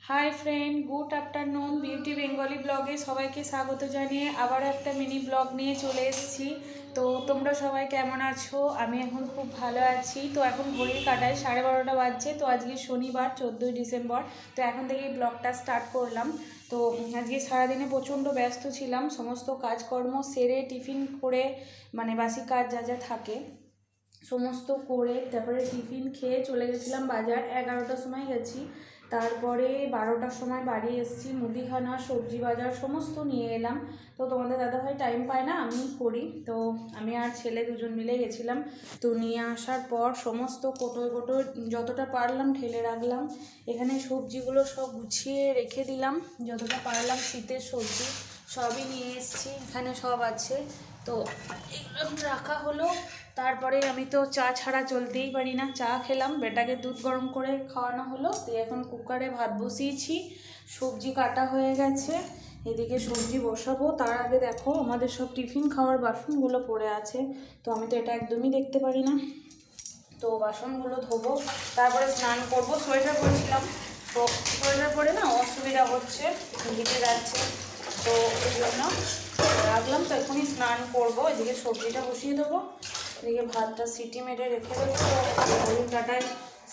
High friend good afternoon beauty Bengali ব্লগে সবাইকে স্বাগত জানিয়ে আবার একটা মিনি ব্লগ নিয়ে চলে এসেছি। তো তোমরা সবাই কেমন আছো? আমি এখন খুব ভালো আছি। তো এখন ঘড়ির কাঁটায় 12:30 বাজছে। তো আজকে শনিবার 14ই ডিসেম্বর। তো এখন থেকেই ব্লগটা স্টার্ট করলাম। তো আজকে সারাদিনে প্রচণ্ড ব্যস্ত ছিলাম, সমস্ত কাজকর্ম সেরে টিফিন করে মানে বাসি কাজ যা যা থাকে সমস্ত করে তারপরে টিফিন খেয়ে চলে গেছিলাম বাজার। 11টার সময় গেছি, তারপরে 12টার সময় বাড়ি এসেছি। মুদিখানা সবজি বাজার সমস্ত নিয়ে এলাম। তো তোমাদের দাদাভাই টাইম পায় না, আমি করি। তো আমি আর ছেলে দুজন মিলে গেছিলাম। তো নিয়ে আসার পর সমস্ত কোটোয় কোটোয় যতটা পারলাম ঢেলে রাখলাম। এখানে সবজিগুলো সব গুছিয়ে রেখে দিলাম, যতটা পারলাম শীতের সবজি সবই নিয়ে এসেছি। এখানে সব আছে, তো এগুলো রাখা হলো। তারপরে আমি তো চা ছাড়া চলতেই পারি না, চা খেলাম, বেটাকে দুধ গরম করে খাওয়ানো হলো। তো এখন কুকারে ভাত বসিয়েছি, সবজি কাটা হয়ে গেছে, এদিকে সবজি বসাবো। তার আগে দেখো আমাদের সব টিফিন খাওয়ার বাসনগুলো পড়ে আছে। তো আমি তো এটা একদমই দেখতে পারি না। তো বাসনগুলো ধোবো, তারপরে স্নান করবো। সোয়েটার পরেছিলাম, তো সোয়েটার পরে না অসুবিধা হচ্ছে, ভিজে যাচ্ছে, তো এই জন্য রাখলাম। তো এখনই স্নান করবো। এদিকে সবজিটা বসিয়ে দেবো, এদিকে ভাতটা সিটি মেরে রেখে দেবো। ঘড়ির কাঁটায়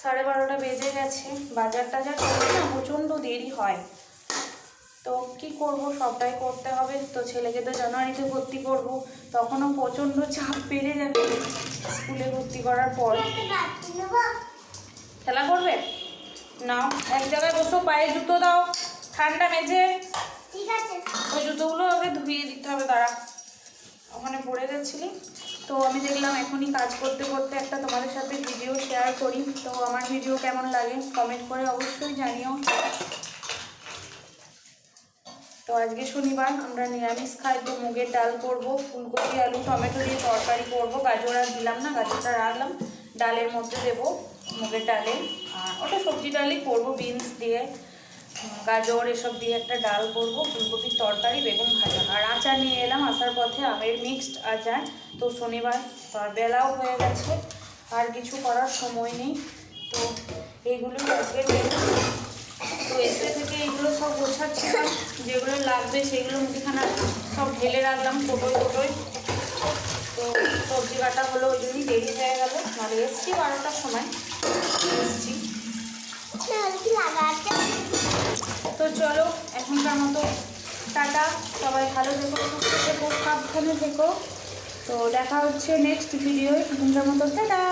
12:30 বেজে গেছে। বাজার টাজার করলে না প্রচণ্ড দেরি হয়, তো কি করব, সবটাই করতে হবে। তো ছেলেকে তো জানুয়ারিতে ভর্তি করব, তখনও প্রচণ্ড চাপ বেড়ে যাবে স্কুলে ভর্তি করার পর। খেলা করবে নাও, এক জায়গায় বসো, পায়ে জুতো দাও, ঠান্ডা মেঝে। ঠিক আছে, ওই জুতোগুলো আগে ধুয়ে দিতে হবে, তারা ওখানে পড়ে গেছিলি। তো আমি দেখলাম এখনই কাজ করতে করতে একটা তোমাদের সাথে ভিডিও শেয়ার করি। তো আমার ভিডিও কেমন লাগে কমেন্ট করে অবশ্যই জানিও। তো আজকে শনিবার, আমরা নিরামিষ খাই। তো মুগের ডাল করবো, ফুলকপি আলু টমেটো দিয়ে তরকারি করবো। গাজর আর দিলাম না, গাজরটা রাখলাম, ডালের মধ্যে দেবো, মুগের ডালে। আর ওটা সবজি ডালই করবো, বিনস দিয়ে গাজর এসব দিয়ে একটা ডাল করবো, ফুলকপির তরকারি, বেগুন ভাজা। আর আচার নিয়ে এলাম আসার পথে, আমের মিক্সড আচার। তো শনিবার বেলাও হয়ে গেছে, আর কিছু করার সময় নেই। তো এইগুলো আজকে তো এসে থেকে এইগুলো সব গোছাচ্ছিলাম, যেগুলো লাগবে সেগুলো মুদিখানা সব ঢেলে রাখলাম কোটোয় কোটোয়। তো সবজি কাটা হলো, ওই জন্যই দেরি হয়ে গেল। নাহলে এসছি 12টার সময় এসছি। তো চলো এখনকার মতো টাটা, সবাই ভালো থেকো, সুস্থ থেকো, সাবধানে থেকো। তো দেখা হচ্ছে নেক্সট ভিডিও। এখনকার মতো টাটা।